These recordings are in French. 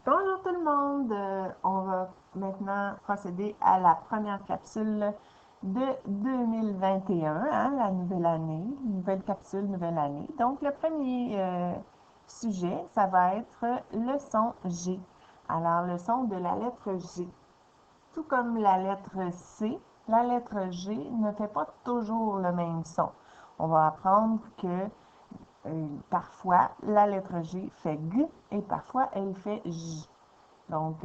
Bonjour tout le monde, on va maintenant procéder à la première capsule de 2021, la nouvelle année, nouvelle capsule, nouvelle année. Donc le premier sujet, ça va être le son G. Alors le son de la lettre G. Tout comme la lettre C, la lettre G ne fait pas toujours le même son. On va apprendre que parfois, la lettre G fait G et parfois elle fait J. Donc,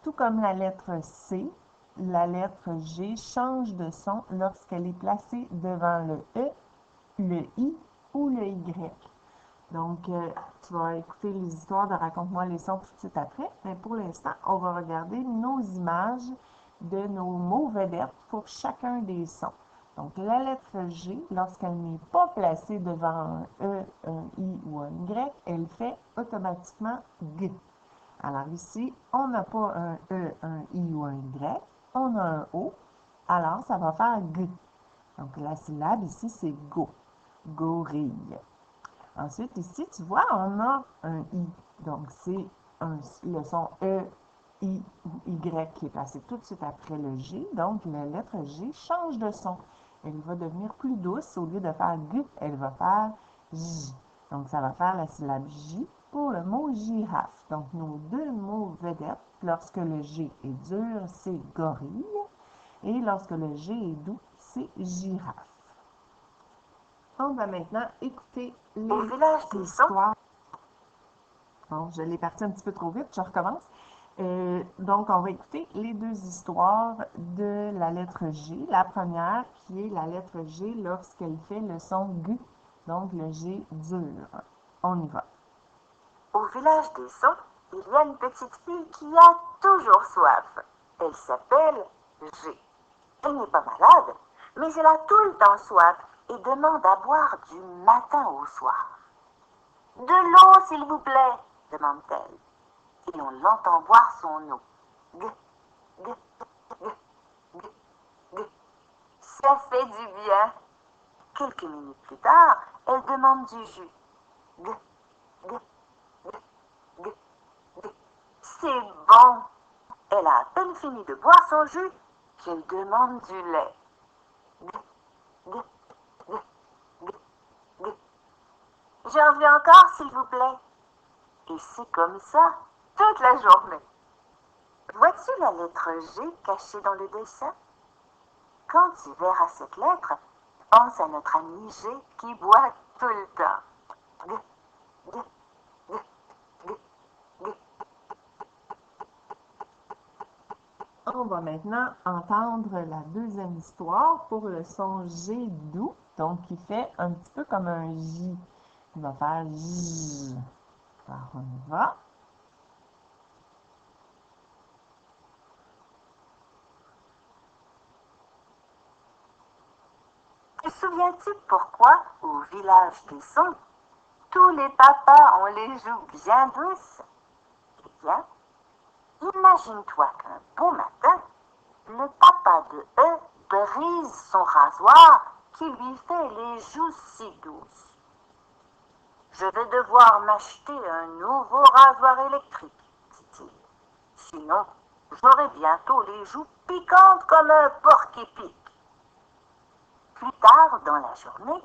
tout comme la lettre C, la lettre G change de son lorsqu'elle est placée devant le E, le I ou le Y. Donc, tu vas écouter les histoires de Raconte-moi les sons tout de suite après. Mais pour l'instant, on va regarder nos images de nos mots vedettes pour chacun des sons. Donc, la lettre G, lorsqu'elle n'est pas placée devant un E, un I ou un Y, elle fait automatiquement G. Alors ici, on n'a pas un E, un I ou un Y, on a un O, alors ça va faire G. Donc, la syllabe ici, c'est go, gorille. Ensuite, ici, tu vois, on a un I. Donc, c'est le son E, I ou Y qui est passé tout de suite après le G. Donc, la lettre G change de son. Elle va devenir plus douce. Au lieu de faire G, elle va faire J. Donc, ça va faire la syllabe J pour le mot girafe. Donc, nos deux mots vedettes, lorsque le G est dur, c'est gorille. Et lorsque le G est doux, c'est girafe. On va maintenant écouter les histoires. Bon, je l'ai parti un petit peu trop vite, je recommence. Donc, on va écouter les deux histoires de la lettre G. La première, qui est la lettre G lorsqu'elle fait le son G, donc le G dur. On y va. Au village des sons, il y a une petite fille qui a toujours soif. Elle s'appelle G. Elle n'est pas malade, mais elle a tout le temps soif et demande à boire du matin au soir. « De l'eau, s'il vous plaît » demande-t-elle. Et on l'entend boire son eau. G, g, g, g, g. Ça fait du bien. Quelques minutes plus tard, elle demande du jus. G, g, g, g, g. C'est bon. Elle a à peine fini de boire son jus qu'elle demande du lait. G, g, g, g, g. J'en veux encore, s'il vous plaît. Et c'est comme ça toute la journée. Vois-tu la lettre G cachée dans le dessin? Quand tu verras cette lettre, pense à notre ami G qui boit tout le temps. G, g, g, g, g. On va maintenant entendre la deuxième histoire pour le son G doux, donc qui fait un petit peu comme un J. Il va faire J. Alors, on y va. Te souviens-tu pourquoi, au village des sons, tous les papas ont les joues bien douces? Eh bien, imagine-toi qu'un beau matin, le papa de E brise son rasoir qui lui fait les joues si douces. Je vais devoir m'acheter un nouveau rasoir électrique, dit-il. Sinon, j'aurai bientôt les joues piquantes comme un porc-épic. Plus tard dans la journée,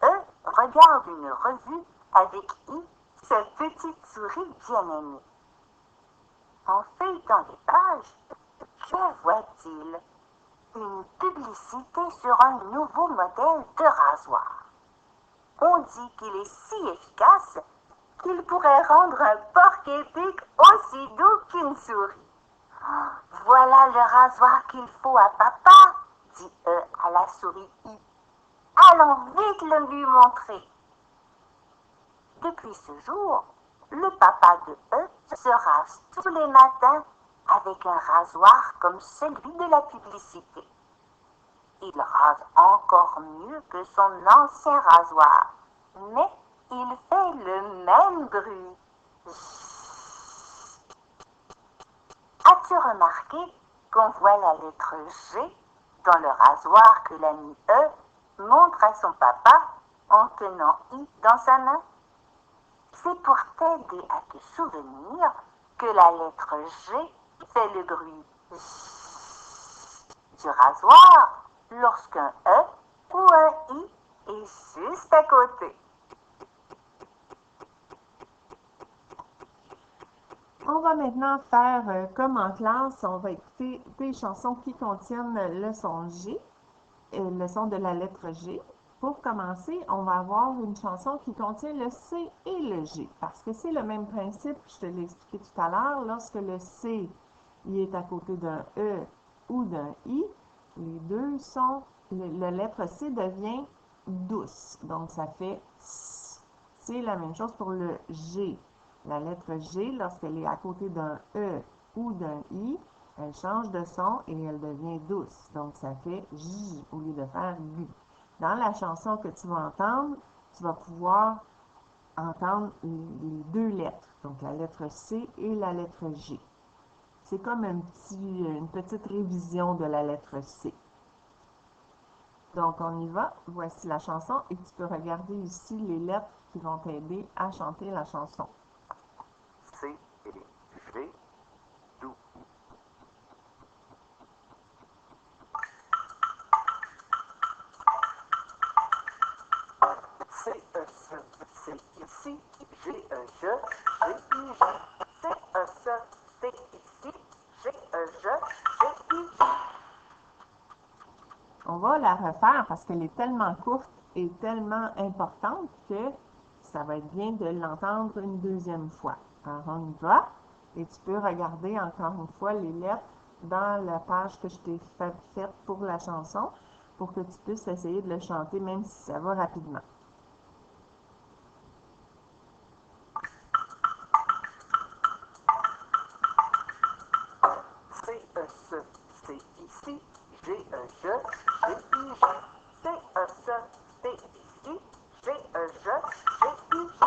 E regarde une revue avec I, sa petite souris bien-aimée. En feuilletant les pages, que voit-il? Une publicité sur un nouveau modèle de rasoir. On dit qu'il est si efficace qu'il pourrait rendre un porc-épic aussi doux qu'une souris. Oh, voilà le rasoir qu'il faut à papa, dit E à la souris I. Allons vite le lui montrer. Depuis ce jour, le papa de E se rase tous les matins avec un rasoir comme celui de la publicité. Il rase encore mieux que son ancien rasoir, mais il fait le même bruit. As-tu remarqué qu'on voit la lettre G dans le rasoir que l'ami E montre à son papa en tenant I dans sa main? C'est pour t'aider à te souvenir que la lettre G fait le bruit du rasoir lorsqu'un E ou un I est juste à côté. On va maintenant faire comme en classe, on va écouter des chansons qui contiennent le son G, le son de la lettre G. Pour commencer, on va avoir une chanson qui contient le C et le G, parce que c'est le même principe, je te l'ai expliqué tout à l'heure, lorsque le C il est à côté d'un E ou d'un I, les deux sons, la lettre C devient douce, donc ça fait S. C'est la même chose pour le G. La lettre G, lorsqu'elle est à côté d'un E ou d'un I, elle change de son et elle devient douce. Donc, ça fait J au lieu de faire G. Dans la chanson que tu vas entendre, tu vas pouvoir entendre les deux lettres, donc la lettre C et la lettre G. C'est comme une petite révision de la lettre C. Donc, on y va. Voici la chanson et tu peux regarder ici les lettres qui vont t'aider à chanter la chanson. C et G, doux. C, E, S, C, ici, G, E, je, G, I, J. C, E, S, C, ici, G, E, je, G, I, J. On va la refaire parce qu'elle est tellement courte et tellement importante que ça va être bien de l'entendre une deuxième fois. Alors, on y va. Et tu peux regarder encore une fois les lettres dans la page que je t'ai faite pour la chanson pour que tu puisses essayer de le chanter même si ça va rapidement. C, E, S, C, ici, G, E, je, G, I, J. C, E, S, C, ici, G, E, je, G, I, J.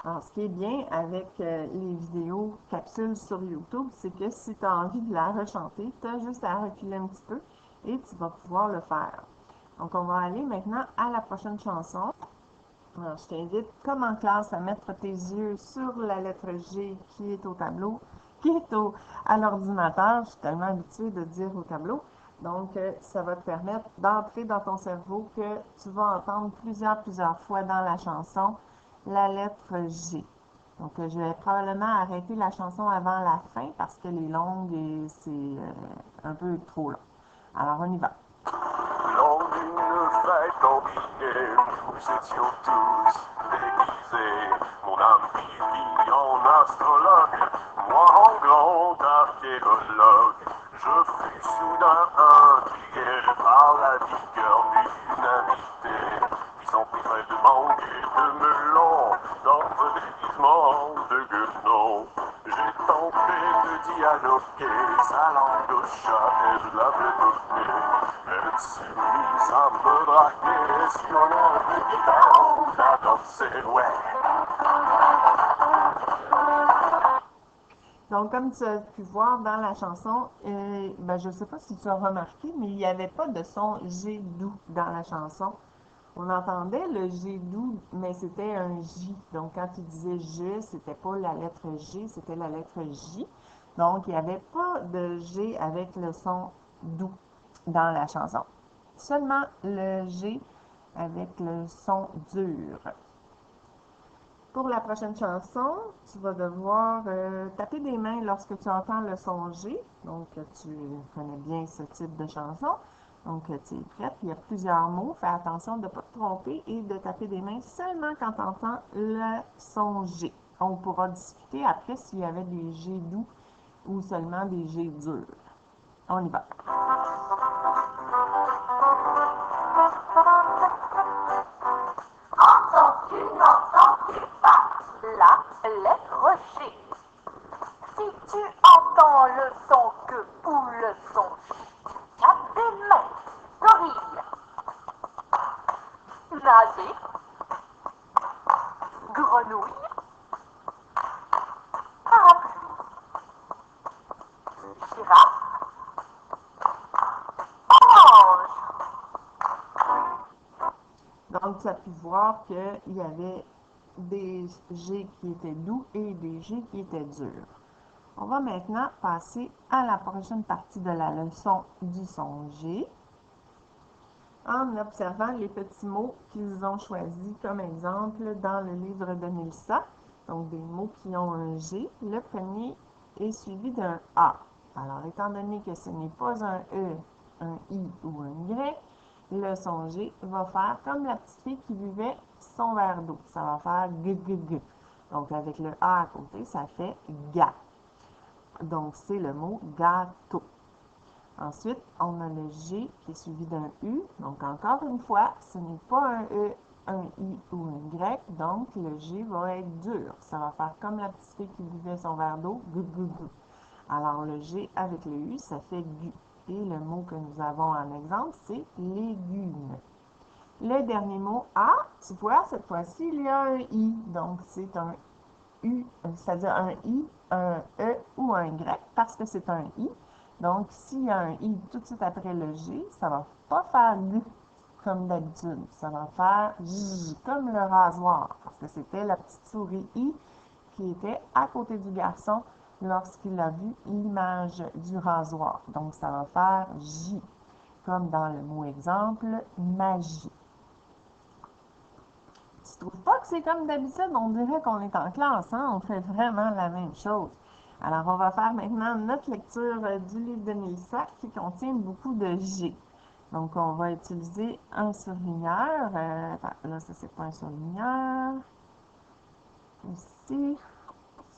Alors, ce qui est bien avec les vidéos capsules sur YouTube, c'est que si tu as envie de la rechanter, tu as juste à reculer un petit peu et tu vas pouvoir le faire. Donc, on va aller maintenant à la prochaine chanson. Alors, je t'invite, comme en classe, à mettre tes yeux sur la lettre G qui est au tableau, qui est à l'ordinateur. Je suis tellement habituée de dire au tableau. Donc, ça va te permettre d'entrer dans ton cerveau que tu vas entendre plusieurs fois dans la chanson la lettre G. Donc, je vais probablement arrêter la chanson avant la fin parce qu'elle est longue et c'est un peu trop long. Alors, on y va. Lors d'une fête ordinaire, nous étions tous déguisés. Mon âme vit en astrologue, moi en grand archéologue. Je fus soudain intrigué par la vigueur d'une invitée, qui s'empirait de mangue et de melon dans un déguisement de guenon. J'ai tenté de dialoguer, sa langue au chat et je l'avais donnée. Elle s'est mise à me draguer sur l'air de guitare, on a dansé, ouais. Donc, comme tu as pu voir dans la chanson, je ne sais pas si tu as remarqué, mais il n'y avait pas de son G doux dans la chanson. On entendait le G doux, mais c'était un J. Donc, quand il disait je, c'était pas la lettre G, c'était la lettre J. Donc, il n'y avait pas de G avec le son doux dans la chanson. Seulement le G avec le son dur. Pour la prochaine chanson, tu vas devoir taper des mains lorsque tu entends le son G. Donc, tu connais bien ce type de chanson. Donc, tu es prête. Il y a plusieurs mots. Fais attention de ne pas te tromper et de taper des mains seulement quand tu entends le son G. On pourra discuter après s'il y avait des G doux ou seulement des G durs. On y va. La lettre G. Si tu entends le son que ou le son J, tape des mains. Gorille. Nager. Grenouille. Parapluie. Girafe. Orange. Donc, tu as pu voir qu'il y avait des G qui étaient doux et des G qui étaient durs. On va maintenant passer à la prochaine partie de la leçon du son G en observant les petits mots qu'ils ont choisis comme exemple dans le livre de Mélissa. Donc, des mots qui ont un G. Le premier est suivi d'un A. Alors, étant donné que ce n'est pas un E, un I ou un Y, le son G va faire comme la petite fille qui buvait son verre d'eau. Ça va faire g, g, g. Donc, avec le A à côté, ça fait ga. Donc, c'est le mot gâteau. Ensuite, on a le G qui est suivi d'un U. Donc, encore une fois, ce n'est pas un E, un I ou un Y. Donc, le G va être dur. Ça va faire comme la petite fille qui buvait son verre d'eau. Gu, gu, gu. Alors, le G avec le U, ça fait gu. Et le mot que nous avons en exemple, c'est légumes. Le dernier mot A, tu vois, cette fois-ci, il y a un I. Donc, c'est un U, c'est-à-dire un I, un E ou un Y, parce que c'est un I. Donc, s'il y a un I tout de suite après le G, ça va pas faire G comme d'habitude. Ça va faire J comme le rasoir, parce que c'était la petite souris I qui était à côté du garçon lorsqu'il a vu l'image du rasoir. Donc, ça va faire J, comme dans le mot exemple, magie. Tu trouves pas que c'est comme d'habitude? On dirait qu'on est en classe, hein? On fait vraiment la même chose. Alors, on va faire maintenant notre lecture du livre de Mélissa qui contient beaucoup de G. Donc, on va utiliser un surligneur. Là, ça, c'est pas un surligneur. Ici,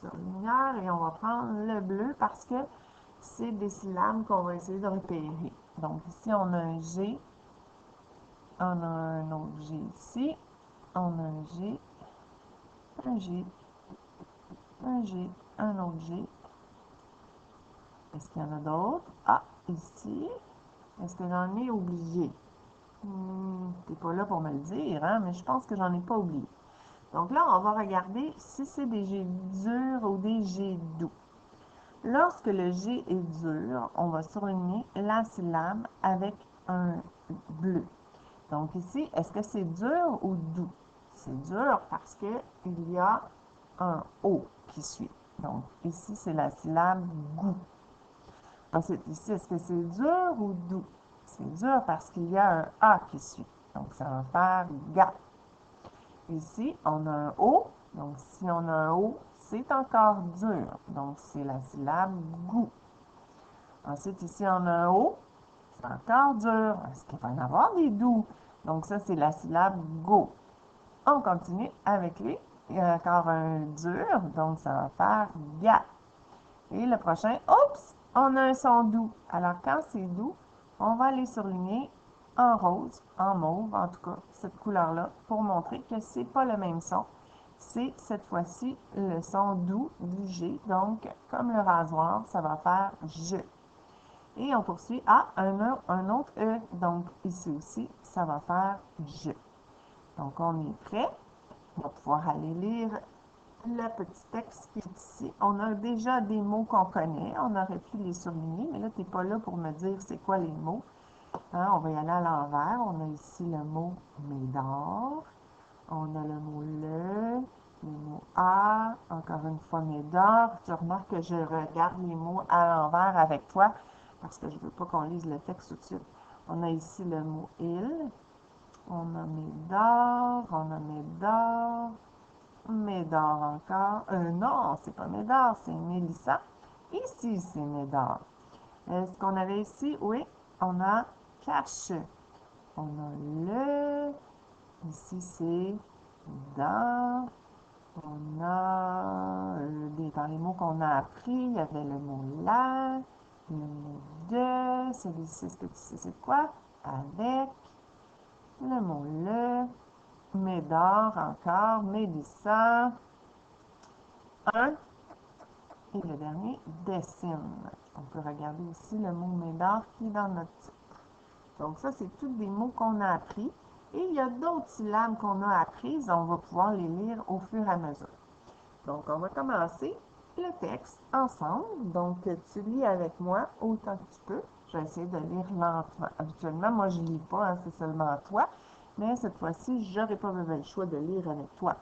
surligneur. Et on va prendre le bleu parce que c'est des syllabes qu'on va essayer de repérer. Donc, ici, on a un G. On a un autre G ici. On a un G. Un G. Un G. Un autre G. Est-ce qu'il y en a d'autres? Ah, ici. Est-ce que j'en ai oublié? T'es pas là pour me le dire, hein? Mais je pense que j'en ai pas oublié. Donc là, on va regarder si c'est des G durs ou des G doux. Lorsque le G est dur, on va surligner la syllabe avec un bleu. Donc ici, est-ce que c'est dur ou doux? C'est dur parce qu'il y a un O qui suit. Donc ici, c'est la syllabe goût. Ensuite, ici, est-ce que c'est dur ou doux? C'est dur parce qu'il y a un A qui suit. Donc, ça va faire ga. Ici, on a un O. Donc, si on a un O, c'est encore dur. Donc, c'est la syllabe goût. Ensuite, ici, on a un O. C'est encore dur. Est-ce qu'il va y en avoir des doux? Donc, ça, c'est la syllabe go. On continue avec les. Il y a encore un dur. Donc, ça va faire ga. Et le prochain, oups, on a un son doux. Alors, quand c'est doux, on va les surligner en rose, en mauve, en tout cas, cette couleur-là, pour montrer que c'est pas le même son. C'est cette fois-ci le son doux du G. Donc, comme le rasoir, ça va faire je. Et on poursuit à un autre E. Donc, ici aussi, ça va faire je. Donc, on est prêt. On va pouvoir aller lire le petit texte qui est ici. On a déjà des mots qu'on connaît. On aurait pu les surligner, mais là, tu n'es pas là pour me dire c'est quoi les mots. Hein, on va y aller à l'envers. On a ici le mot médor. On a le mot le mot a. Encore une fois, médor. Tu remarques que je regarde les mots à l'envers avec toi parce que je ne veux pas qu'on lise le texte tout de suite. On a ici le mot il. On a médor. On a médor. Médor encore. Non, c'est pas Médor, c'est Mélissa. Ici, c'est Médor. Est-ce qu'on avait ici? Oui, on a cache. On a le. Ici, c'est dans. On a dans les mots qu'on a appris, il y avait le mot la, le mot de. Celui-ci, est-ce que tu sais c'est quoi? Avec. Le mot le. Médor encore. Mélissa. Un. Et le dernier, dessine. On peut regarder aussi le mot médor qui est dans notre titre. Donc ça, c'est tous des mots qu'on a appris. Et il y a d'autres syllabes qu'on a apprises. On va pouvoir les lire au fur et à mesure. Donc, on va commencer le texte ensemble. Donc, tu lis avec moi autant que tu peux. Je vais essayer de lire lentement. Habituellement, moi, je ne lis pas, hein, c'est seulement toi. Mais cette fois-ci, je n'aurai pas le choix de lire avec toi.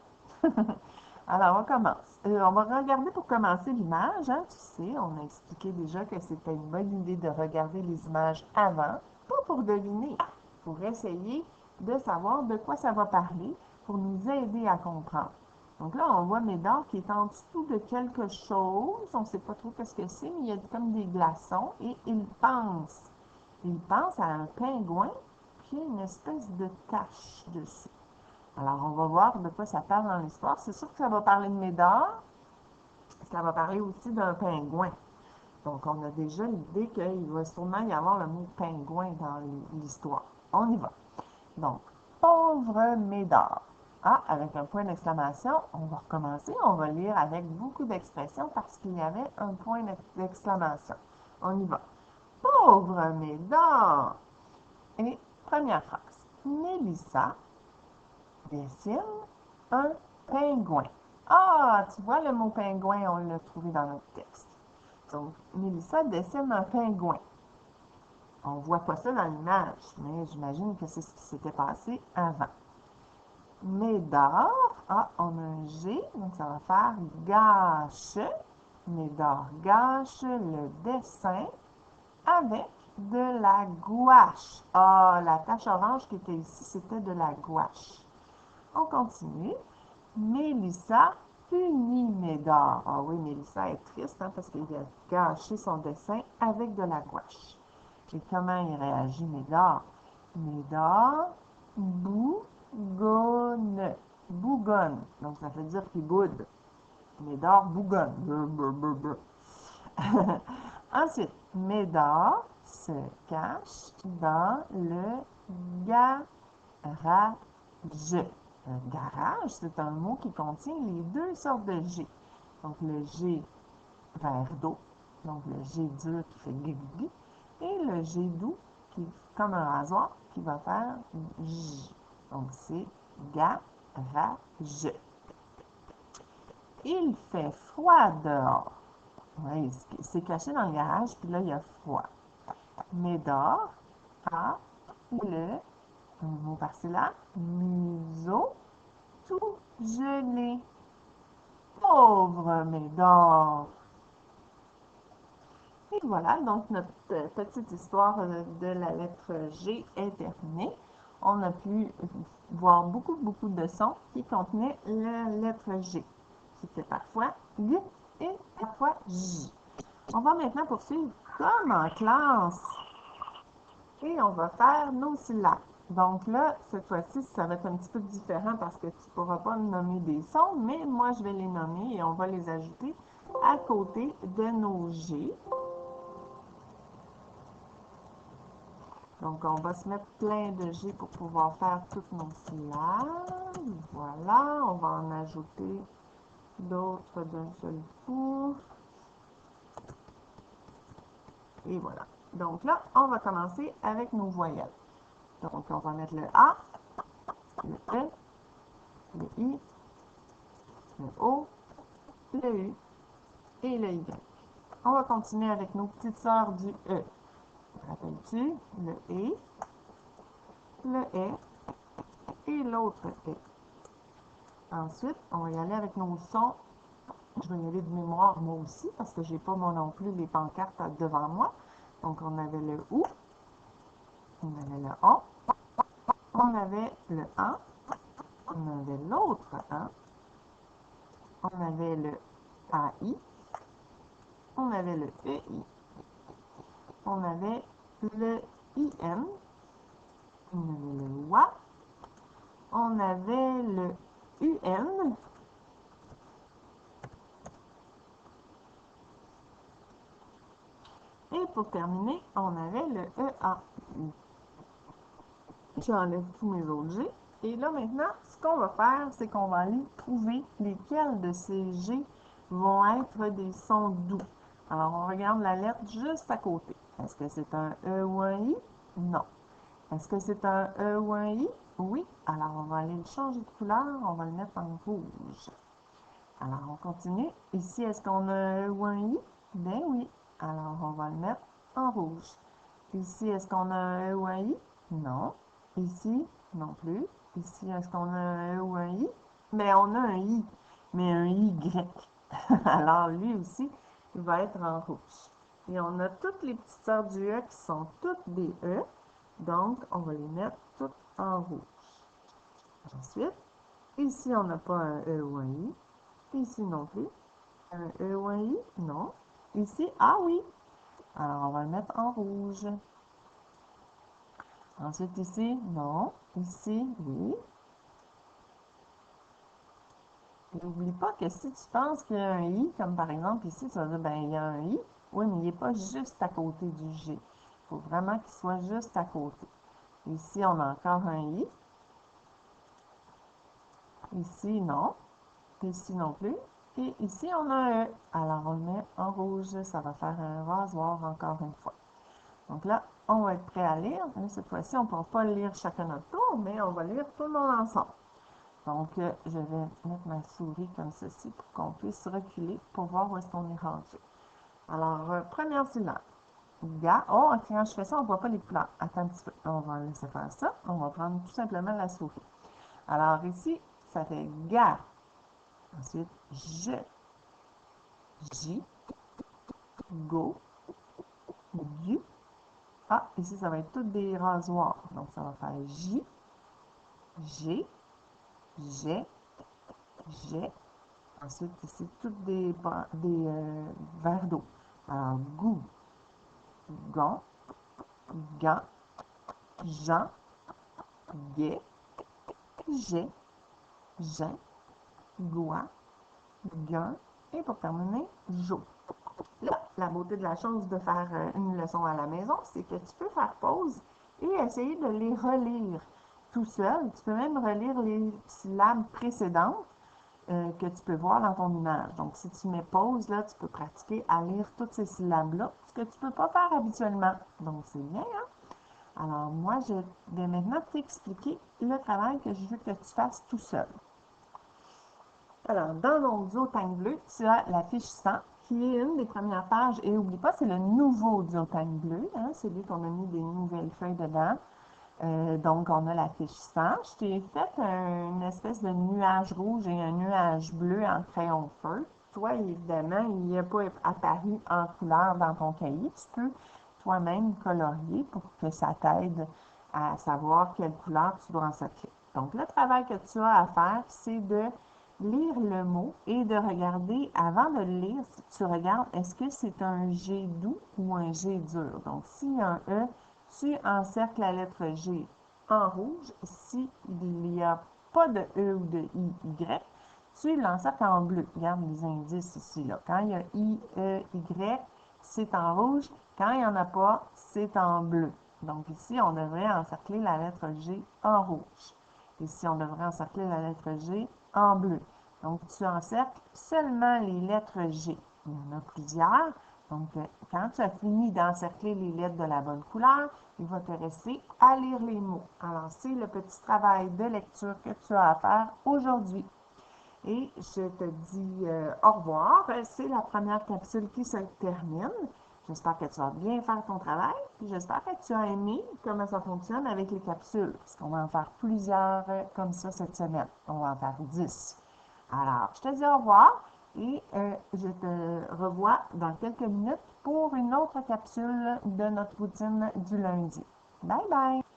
Alors, on commence. On va regarder pour commencer l'image. Hein. Tu sais, on a expliqué déjà que c'était une bonne idée de regarder les images avant, pas pour deviner, pour essayer de savoir de quoi ça va parler, pour nous aider à comprendre. Donc là, on voit Médard qui est en dessous de quelque chose. On ne sait pas trop ce que c'est, mais il y a comme des glaçons et il pense. Il pense à un pingouin qui a une espèce de tache dessus. Alors, on va voir de quoi ça parle dans l'histoire. C'est sûr que ça va parler de Médard. Ça va parler aussi d'un pingouin. Donc, on a déjà l'idée qu'il va sûrement y avoir le mot pingouin dans l'histoire. On y va. Donc, pauvre Médard. Ah, avec un point d'exclamation, on va recommencer. On va lire avec beaucoup d'expressions parce qu'il y avait un point d'exclamation. On y va. Pauvre Médard. Et première phrase. Mélissa dessine un pingouin. Ah, tu vois le mot pingouin, on l'a trouvé dans notre texte. Donc, Mélissa dessine un pingouin. On ne voit pas ça dans l'image, mais j'imagine que c'est ce qui s'était passé avant. Médard, ah, on a un G, donc ça va faire gâche. Médard gâche le dessin avec de la gouache. Ah, la tache orange qui était ici, c'était de la gouache. On continue. Mélissa punit Médard. Ah oui, Mélissa est triste hein, parce qu'il a gâché son dessin avec de la gouache. Et comment il réagit Médard? Médard bougonne. Bougonne. Donc ça veut dire qu'il boude. Médard bougonne. Ensuite, Médard se cache dans le garage. Le garage, c'est un mot qui contient les deux sortes de G. Donc le G verre d'eau, donc le G dur qui fait gui, et le G doux qui comme un rasoir qui va faire J. Donc c'est garage. Il fait froid dehors. Oui, c'est caché dans le garage, puis là il y a froid. Médard a le, un mot par-ci là, museau tout gelé. Pauvre Médard! Et voilà, donc notre petite histoire de la lettre G est terminée. On a pu voir beaucoup de sons qui contenaient la lettre G. C'était parfois G et parfois J. On va maintenant poursuivre comme en classe. Et on va faire nos syllabes. Donc là, cette fois-ci, ça va être un petit peu différent parce que tu ne pourras pas nommer des sons, mais moi, je vais les nommer et on va les ajouter à côté de nos G. Donc, on va se mettre plein de G pour pouvoir faire toutes nos syllabes. Voilà, on va en ajouter d'autres d'un seul coup. Et voilà. Donc là, on va commencer avec nos voyelles. Donc, on va mettre le A, le E, le I, le O, le U et le Y. On va continuer avec nos petites sœurs du E. Rappelles-tu? Le E, le E et l'autre E. Ensuite, on va y aller avec nos sons. Je vais y aller de mémoire moi aussi parce que je n'ai pas moi non plus les pancartes devant moi. Donc, on avait le OU, on avait le ON, on avait le AN, on avait l'autre AN, on avait le AI, on avait le EI, on avait le IN, on avait le WA, on avait le UN, et pour terminer, on avait le EA. J'enlève tous mes autres G. Et là, maintenant, ce qu'on va faire, c'est qu'on va aller trouver lesquels de ces G vont être des sons doux. Alors, on regarde la lettre juste à côté. Est-ce que c'est un E ou un I? Non. Est-ce que c'est un E ou un I? Oui. Alors, on va aller le changer de couleur. On va le mettre en rouge. Alors, on continue. Ici, est-ce qu'on a un E ou un I? Ben oui. Alors, on va le mettre en rouge. Ici, est-ce qu'on a un E ou un I? Non. Ici, non plus. Ici, est-ce qu'on a un E ou un I? mais on a un I, mais un Y. Alors, lui aussi, il va être en rouge. Et on a toutes les petites sœurs du E qui sont toutes des E. Donc, on va les mettre toutes en rouge. Ensuite, ici, on n'a pas un E ou un I. Ici non plus. Un E ou un I? Non. Ici, ah oui. Alors, on va le mettre en rouge. Ensuite, ici, non. Ici, oui. Et n'oublie pas que si tu penses qu'il y a un I, comme par exemple ici, tu vas dire, ben, il y a un I. Oui, mais il n'est pas juste à côté du G. Il faut vraiment qu'il soit juste à côté. Ici, on a encore un I. Ici, non. Ici non plus. Et ici, on a un E. Alors, on le met en rouge. Ça va faire un rasoir encore une fois. Donc là, on va être prêt à lire. Cette fois-ci, on ne pourra pas lire chacun notre tour, mais on va lire tout le monde ensemble. Donc, je vais mettre ma souris comme ceci pour qu'on puisse reculer pour voir où est-ce qu'on est rendu. Alors, première syllabe. Ga. Oh, quand je fais ça, on ne voit pas les couleurs. Attends un petit peu. On va laisser faire ça. On va prendre tout simplement la souris. Alors, ici, ça fait ga. Ensuite, je. J. Go. Gu. Ah, ici, ça va être toutes des rasoirs. Donc, ça va faire J. G. J'ai. J'ai. Ensuite, ici, toutes des verres d'eau. Alors, goût, gant, gant, Jean, guet, j'ai, jean, goin, gain, et pour terminer, jo. Là, la beauté de la chose de faire une leçon à la maison, c'est que tu peux faire pause et essayer de les relire tout seul. Tu peux même relire les syllabes précédentes que tu peux voir dans ton image. Donc, si tu mets pause, là, tu peux pratiquer à lire toutes ces syllabes-là, ce que tu ne peux pas faire habituellement. Donc, c'est bien, hein? Alors, moi, je vais maintenant t'expliquer le travail que je veux que tu fasses tout seul. Alors, dans ton duotang bleu, tu as la fiche 100, qui est une des premières pages. Et n'oublie pas, c'est le nouveau duotang bleu, hein, celui qu'on a mis des nouvelles feuilles dedans. Donc, on a la fiche 100. Je t'ai fait une espèce de nuage rouge et un nuage bleu en crayon feu. Toi, évidemment, il n'y a pas apparu en couleur dans ton cahier. Tu peux toi-même colorier pour que ça t'aide à savoir quelle couleur tu dois encercler. Donc, le travail que tu as à faire, c'est de lire le mot et de regarder, avant de le lire, tu regardes, est-ce que c'est un G doux ou un G dur? Donc, s'il y a un E, tu encercles la lettre G en rouge. S'il n'y a pas de E ou de I, Y, tu l'encercles en bleu. Regarde les indices ici. Là. Quand il y a I, E, Y, c'est en rouge. Quand il n'y en a pas, c'est en bleu. Donc ici, on devrait encercler la lettre G en rouge. Ici, on devrait encercler la lettre G en bleu. Donc, tu encercles seulement les lettres G. Il y en a plusieurs. Donc, quand tu as fini d'encercler les lettres de la bonne couleur, il va te rester à lire les mots. Alors, c'est le petit travail de lecture que tu as à faire aujourd'hui. Et je te dis au revoir. C'est la première capsule qui se termine. J'espère que tu vas bien faire ton travail. J'espère que tu as aimé comment ça fonctionne avec les capsules. Parce qu'on va en faire plusieurs comme ça cette semaine. On va en faire 10. Alors, je te dis au revoir et je te revois dans quelques minutes pour une autre capsule de notre routine du lundi. Bye bye!